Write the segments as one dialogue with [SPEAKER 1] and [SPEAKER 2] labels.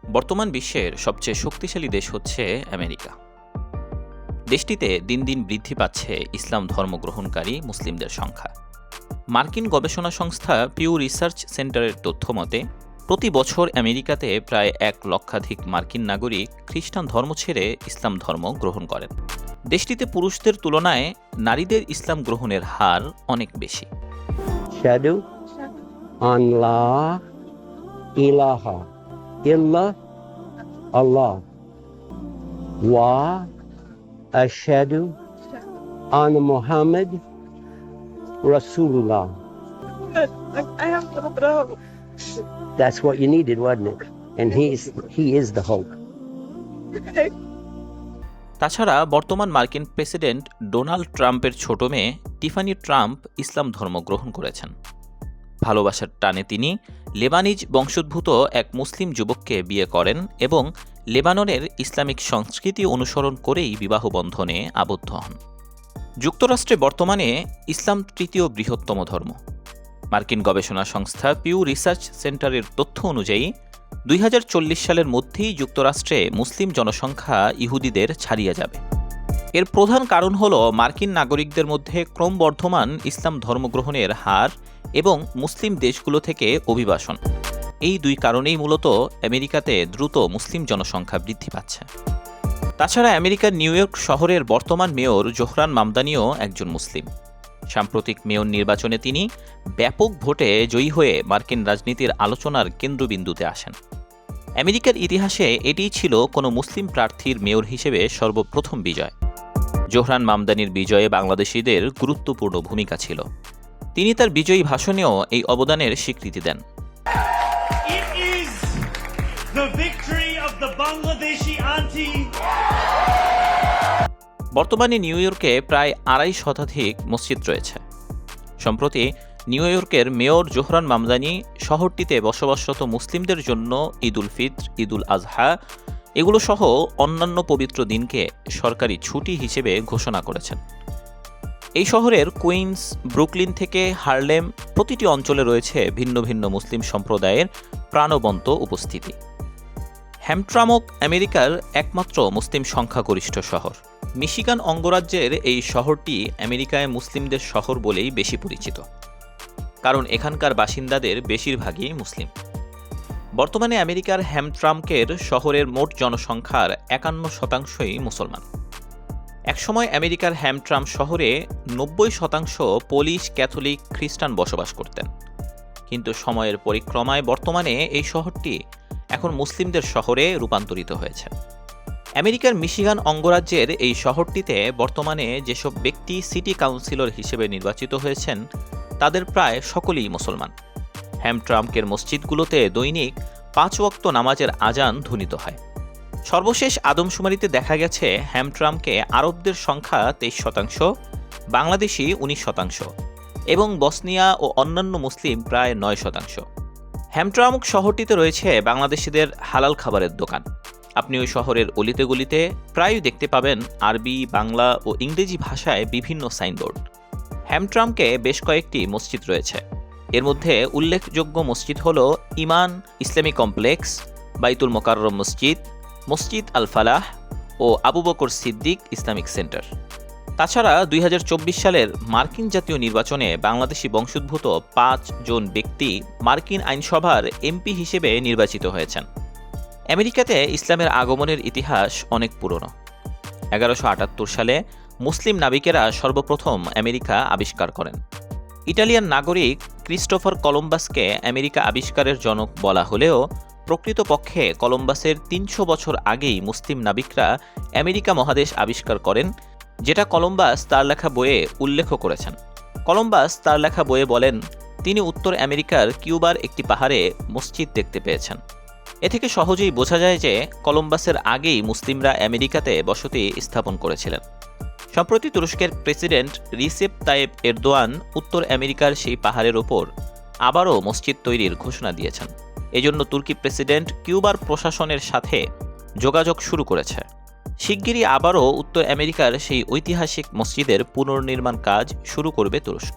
[SPEAKER 1] বর্তমান বিশ্বের সবচেয়ে শক্তিশালী দেশ হচ্ছে আমেরিকা। দেশটিতে দিন দিন বৃদ্ধি পাচ্ছে ইসলাম ধর্ম গ্রহণকারী মুসলিমদের সংখ্যা। মার্কিন গবেষণা সংস্থা পিউ রিসার্চ সেন্টারের তথ্য মতে প্রতি বছর আমেরিকাতে প্রায় 1 লক্ষাধিক মার্কিন নাগরিক খ্রিস্টান ধর্ম ছেড়ে ইসলাম ধর্ম গ্রহণ করেন। দেশটিতে পুরুষদের তুলনায় নারীদের ইসলাম গ্রহণের হার অনেক বেশি।
[SPEAKER 2] Shadu an la ilaha illa Allah wa ashhadu anna Muhammad Rasulullah.
[SPEAKER 3] I have no problem.
[SPEAKER 2] That's what you needed, wasn't it? And he is the hope.
[SPEAKER 1] তাছাড়া বর্তমান মার্কিন প্রেসিডেন্ট ডোনাল্ড ট্রাম্পের ছোট মেয়ে টিফানি ট্রাম্প ইসলাম ধর্ম গ্রহণ করেছেন। ভালোবাসার টানে তিনি লেবানিজ বংশোদ্ভূত এক মুসলিম যুবককে বিয়ে করেন এবং লেবাননের ইসলামিক সংস্কৃতি অনুসরণ করেই বিবাহ বন্ধনে আবদ্ধ হন। যুক্তরাষ্ট্রে বর্তমানে ইসলাম তৃতীয় বৃহত্তম ধর্ম। মার্কিন গবেষণা সংস্থা পিউ রিসার্চ সেন্টারের তথ্য অনুযায়ী 2040 সালের মধ্যেই যুক্তরাষ্ট্রে মুসলিম জনসংখ্যা ইহুদিদের ছাড়িয়ে যাবে। এর প্রধান কারণ হল মার্কিন নাগরিকদের মধ্যে ক্রমবর্ধমান ইসলাম ধর্মগ্রহণের হার এবং মুসলিম দেশগুলো থেকে অভিবাসন। এই দুই কারণেই মূলত আমেরিকাতে দ্রুত মুসলিম জনসংখ্যা বৃদ্ধি পাচ্ছে। তাছাড়া আমেরিকার নিউ ইয়র্ক শহরের বর্তমান মেয়র জোহরান মামদানিও একজন মুসলিম। সাম্প্রতিক মেয়র নির্বাচনে তিনি ব্যাপক ভোটে জয়ী হয়ে মার্কিন রাজনীতির আলোচনার কেন্দ্রবিন্দুতে আসেন। আমেরিকার ইতিহাসে এটিই ছিল কোনো মুসলিম প্রার্থীর মেয়র হিসেবে সর্বপ্রথম বিজয়। জোহরান মামদানির বিজয়ে বাংলাদেশিদের গুরুত্বপূর্ণ ভূমিকা ছিল। তিনি তার বিজয়ী ভাষণেও এই অবদানের স্বীকৃতি দেন।
[SPEAKER 4] It is the victory of the Bangladeshi auntie.
[SPEAKER 1] বর্তমানে নিউ ইয়র্কে প্রায় 2.5 শতাধিক মসজিদ রয়েছে। সম্প্রতি নিউ ইয়র্কের মেয়র জোহরান মামদানি শহরটিতে বসবাসরত মুসলিমদের জন্য ঈদ উল ফিত্র, ঈদ উল আজহা এগুলো সহ অন্যান্য পবিত্র দিনকে সরকারি ছুটি হিসেবে ঘোষণা করেছেন। এই শহরের কুইন্স, ব্রুকলিন থেকে হার্লেম প্রতিটি অঞ্চলে রয়েছে ভিন্ন ভিন্ন মুসলিম সম্প্রদায়ের প্রাণবন্ত উপস্থিতি। হ্যামট্রামক আমেরিকার একমাত্র মুসলিম সংখ্যাগরিষ্ঠ শহর। মিশিগান অঙ্গরাজ্যের এই শহরটি আমেরিকায় মুসলিমদের শহর বলেই বেশি পরিচিত, কারণ এখানকার বাসিন্দাদের বেশিরভাগই মুসলিম। বর্তমানে আমেরিকার হ্যামট্রামকের শহরের মোট জনসংখ্যার 51%ই মুসলমান। একসময় আমেরিকার হ্যামট্রাম শহরে 90% পোলিশ, ক্যাথলিক, খ্রিস্টান বসবাস করতেন। কিন্তু সময়ের পরিক্রমায় বর্তমানে এই শহরটি এখন মুসলিমদের শহরে রূপান্তরিত হয়েছে। আমেরিকার মিশিগান অঙ্গরাজ্যের এই শহরটিতে বর্তমানে যেসব ব্যক্তি সিটি কাউন্সিলর হিসেবে নির্বাচিত হয়েছেন তাদের প্রায় সকলেই মুসলমান। হ্যামট্রামকের মসজিদগুলোতে দৈনিক 5 ওয়াক্ত নামাজের আজান ধ্বনিত হয়। সর্বশেষ আদমশুমারিতে দেখা গেছে হ্যামট্রামকে আরবদের সংখ্যা 23%, বাংলাদেশি 19% এবং বসনিয়া ও অন্যান্য মুসলিম প্রায় 9%। হ্যামট্রামক শহরটিতে রয়েছে বাংলাদেশিদের হালাল খাবারের দোকান। আপনি ওই শহরের অলিতে গলিতে প্রায়ই দেখতে পাবেন আরবি, বাংলা ও ইংরেজি ভাষায় বিভিন্ন সাইনবোর্ড। হ্যামট্রামকে বেশ কয়েকটি মসজিদ রয়েছে। এর মধ্যে উল্লেখযোগ্য মসজিদ হল ইমান ইসলামী কমপ্লেক্স, বাইতুল মোকাররম মসজিদ, মসজিদ আল ফালাহ ও আবু বকর সিদ্দিক ইসলামিক সেন্টার। তাছাড়া 2024 সালের মার্কিন জাতীয় নির্বাচনে বাংলাদেশি বংশোদ্ভূত 5 জন ব্যক্তি মার্কিন আইনসভার এমপি হিসেবে নির্বাচিত হয়েছেন। আমেরিকাতে ইসলামের আগমনের ইতিহাস অনেক পুরনো। 1178 সালে মুসলিম নাবিকেরা সর্বপ্রথম আমেরিকা আবিষ্কার করেন। ইটালিয়ান নাগরিক ক্রিস্টোফার কলম্বাসকে আমেরিকা আবিষ্কারের জনক বলা হলেও প্রকৃতপক্ষে কলম্বাসের 300 বছর আগেই মুসলিম নাবিকরা আমেরিকা মহাদেশ আবিষ্কার করেন, যেটা কলম্বাস তার লেখা বইয়ে উল্লেখ করেছেন। কলম্বাস তার লেখা বইয়ে বলেন তিনি উত্তর আমেরিকার কিউবার একটি পাহাড়ে মসজিদ দেখতে পেয়েছেন। এ থেকে সহজেই বোঝা যায় যে কলম্বাসের আগেই মুসলিমরা আমেরিকাতে বসতি স্থাপন করেছিলেন। সম্প্রতি তুরস্কের প্রেসিডেন্ট রিসেপ তাইয়েপ এরদোয়ান উত্তর আমেরিকার সেই পাহাড়ের ওপর আবারও মসজিদ তৈরির ঘোষণা দিয়েছেন। এজন্য তুর্কি প্রেসিডেন্ট কিউবার প্রশাসনের সাথে যোগাযোগ শুরু করেছে। শিগগিরই আবারও উত্তর আমেরিকার সেই ঐতিহাসিক মসজিদের পুনর্নির্মাণ কাজ শুরু করবে তুরস্ক।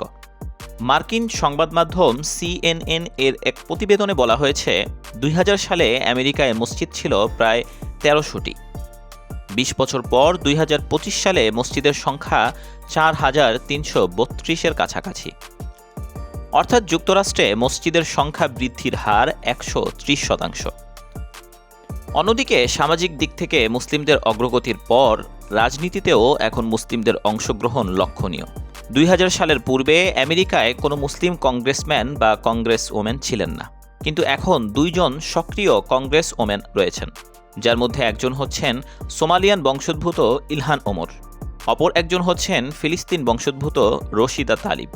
[SPEAKER 1] মার্কিন সংবাদ মাধ্যম CNN এর এক প্রতিবেদনে বলা হয়েছে 2000 সালে আমেরিকায় মসজিদ ছিল প্রায় 1300টি। 20 বছর পর 2025 সালে মসজিদের সংখ্যা 4332-এর কাছাকাছি। অর্থাৎ যুক্তরাষ্ট্রে মসজিদের সংখ্যা বৃদ্ধির হার 130%। অন্যদিকে সামাজিক দিক থেকে মুসলিমদের অগ্রগতির পর রাজনীতিতেও এখন মুসলিমদের অংশগ্রহণ লক্ষণীয়। 2000 সালের পূর্বে আমেরিকায় কোনো মুসলিম কংগ্রেসম্যান বা কংগ্রেস ওমেন ছিলেন না, কিন্তু এখন 2 জন সক্রিয় কংগ্রেস ওমেন রয়েছেন, যার মধ্যে একজন হচ্ছেন সোমালিয়ান বংশোদ্ভূত ইলহান ওমর, অপর একজন হচ্ছেন ফিলিস্তিন বংশোদ্ভূত রশিদা তালিব।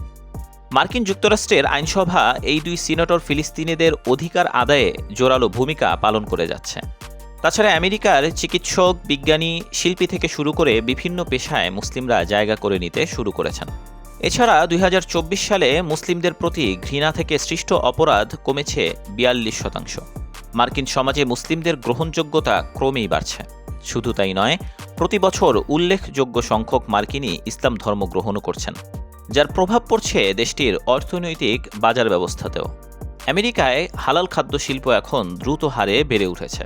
[SPEAKER 1] মার্কিন যুক্তরাষ্ট্রের আইনসভা এই 2 সিনেটর ফিলিস্তিনিদের অধিকার আদায়ে জোরালো ভূমিকা পালন করে যাচ্ছে। তাছাড়া আমেরিকার চিকিৎসক, বিজ্ঞানী, শিল্পী থেকে শুরু করে বিভিন্ন পেশায় মুসলিমরা জায়গা করে নিতে শুরু করেছেন। এছাড়া 2024 সালে মুসলিমদের প্রতি ঘৃণা থেকে সৃষ্ট অপরাধ কমেছে 42%। মার্কিন সমাজে মুসলিমদের গ্রহণযোগ্যতা ক্রমেই বাড়ছে। শুধু তাই নয়, প্রতি বছর উল্লেখযোগ্য সংখ্যক মার্কিনই ইসলাম ধর্ম গ্রহণও করছেন, যার প্রভাব পড়ছে দেশটির অর্থনৈতিক বাজার ব্যবস্থাতেও। আমেরিকায় হালাল খাদ্য শিল্প এখন দ্রুত হারে বেড়ে উঠেছে।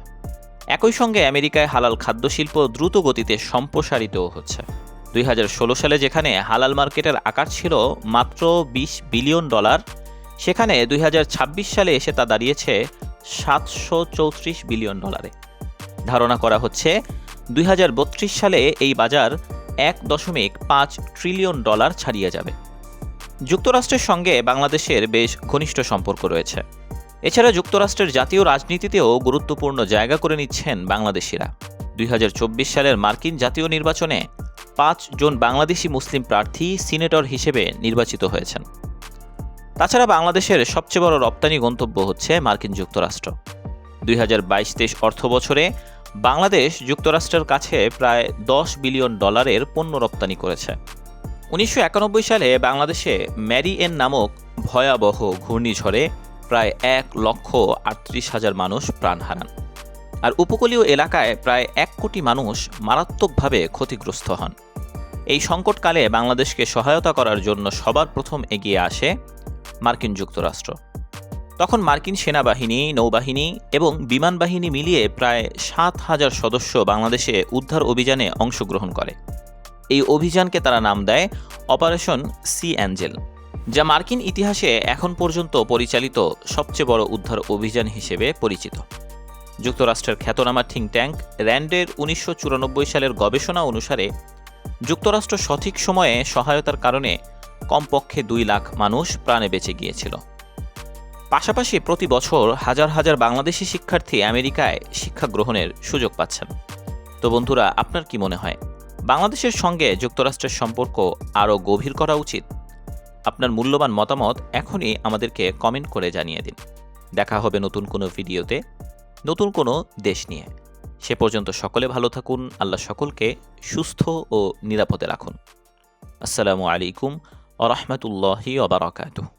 [SPEAKER 1] একই সঙ্গে আমেরিকায় হালাল খাদ্য শিল্প দ্রুত গতিতে সম্প্রসারিতও হচ্ছে। 2016 সালে যেখানে হালাল মার্কেটের আকার ছিল মাত্র $20 বিলিয়ন, সেখানে 2026 সালে এসে তা দাঁড়িয়েছে $734 বিলিয়ন। ধারণা করা হচ্ছে 2032 সালে এই বাজার $1.5 ট্রিলিয়ন ছাড়িয়ে যাবে। যুক্তরাষ্ট্রের সঙ্গে বাংলাদেশের বেশ ঘনিষ্ঠ সম্পর্ক রয়েছে। এছাড়া যুক্তরাষ্ট্রের জাতীয় রাজনীতিতেও গুরুত্বপূর্ণ জায়গা করে নিচ্ছেন বাংলাদেশিরা। 2024 সালের মার্কিন জাতীয় নির্বাচনে 5 জন বাংলাদেশি মুসলিম প্রার্থী সিনেটর হিসেবে নির্বাচিত হয়েছেন। তাছাড়া বাংলাদেশের সবচেয়ে বড় রপ্তানি গন্তব্য হচ্ছে মার্কিন যুক্তরাষ্ট্র। 2022-23 অর্থবছরে বাংলাদেশ যুক্তরাষ্ট্রের কাছে প্রায় $10 বিলিয়ন পণ্য রপ্তানি করেছে। 1991 সালে বাংলাদেশে ম্যারিয়েন নামক ভয়াবহ ঘূর্ণিঝড়ে প্রায় 1,38,000 মানুষ প্রাণ হারান, আর উপকূলীয় এলাকায় প্রায় 1 কোটি মানুষ মারাত্মকভাবে ক্ষতিগ্রস্ত হন। এই সংকটকালে বাংলাদেশকে সহায়তা করার জন্য সবার প্রথম এগিয়ে আসে মার্কিন যুক্তরাষ্ট্র। তখন মার্কিন সেনাবাহিনী, নৌবাহিনী এবং বিমান বাহিনী মিলিয়ে প্রায় 7,000 সদস্য বাংলাদেশে উদ্ধার অভিযানে অংশগ্রহণ করে। এই অভিযানকে তারা নাম দেয় অপারেশন সি অ্যাঞ্জেল, যা মার্কিন ইতিহাসে এখন পর্যন্ত পরিচালিত সবচেয়ে বড় উদ্ধার অভিযান হিসেবে পরিচিত। যুক্তরাষ্ট্রের খ্যাতনামা থিঙ্ক ট্যাঙ্ক র্যান্ডের 1994 সালের গবেষণা অনুসারে যুক্তরাষ্ট্র সঠিক সময়ে সহায়তার কারণে কমপক্ষে 2 লাখ মানুষ প্রাণে বেঁচে গিয়েছিল। পাশাপাশি প্রতি বছর হাজার হাজার বাংলাদেশি শিক্ষার্থী আমেরিকায় শিক্ষা গ্রহণের সুযোগ পাচ্ছেন। তো বন্ধুরা, আপনার কি মনে হয় বাংলাদেশের সঙ্গে যুক্তরাষ্ট্রের সম্পর্ক আরও গভীর করা উচিত? আপনার মূল্যবান মতামত এখনই আমাদেরকে কমেন্ট করে জানিয়ে দিন। দেখা হবে নতুন কোনো ভিডিওতে, নতুন কোনো দেশ নিয়ে। সে পর্যন্ত সকলে ভালো থাকুন। আল্লাহ সকলকে সুস্থ ও নিরাপদে রাখুন। আসসালামু আলাইকুম ওয়া রাহমাতুল্লাহি ওয়া বারাকাতুহু।